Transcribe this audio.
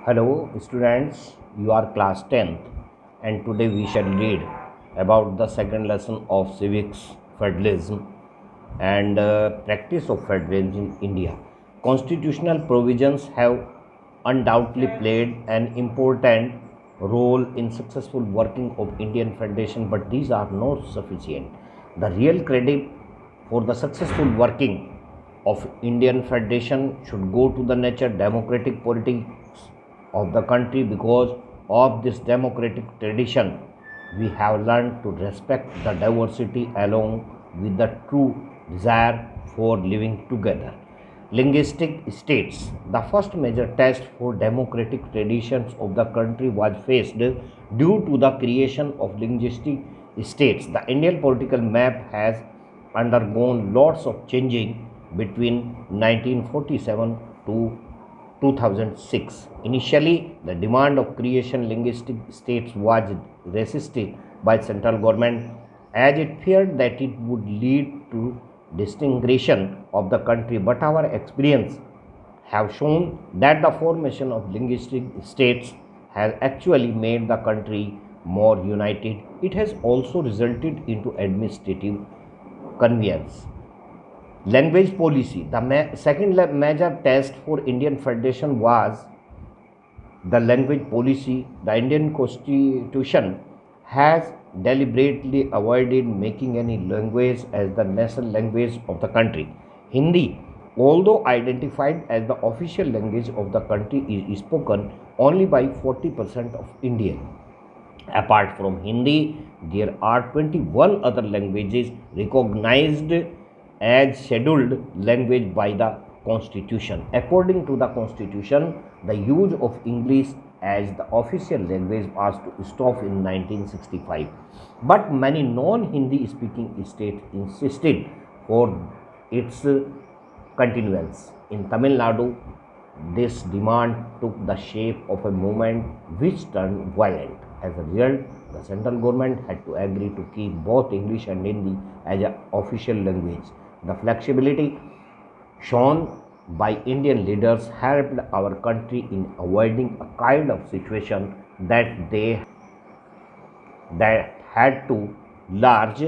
Hello students, you are class 10th and today we shall read about the second lesson of civics, federalism and practice of federalism in India. Constitutional provisions have undoubtedly played an important role in successful working of Indian Federation, but these are not sufficient. The real credit for the successful working of Indian Federation should go to the nature democratic politics of the country. Because of this democratic tradition, we have learned to respect the diversity along with the true desire for living together. Linguistic states. The first major test for democratic traditions of the country was faced due to the creation of linguistic states. The Indian political map has undergone lots of changing between 1947 to 2006. Initially, the demand of creation linguistic states was resisted by central government as it feared that it would lead to disintegration of the country. But our experience have shown that the formation of linguistic states has actually made the country more united. It has also resulted into administrative convenience. Language policy. The second major test for Indian Federation was the language policy. The Indian Constitution has deliberately avoided making any language as the national language of the country. Hindi, although identified as the official language of the country, is spoken only by 40% of Indians. Apart from Hindi, there are 21 other languages recognized as scheduled language by the Constitution. According to the Constitution, the use of English as the official language was to stop in 1965. But many non-Hindi speaking states insisted for its continuance. In Tamil Nadu, this demand took the shape of a movement which turned violent. As a result, the central government had to agree to keep both English and Hindi as an official language. The flexibility shown by Indian leaders helped our country in avoiding a kind of situation that had to large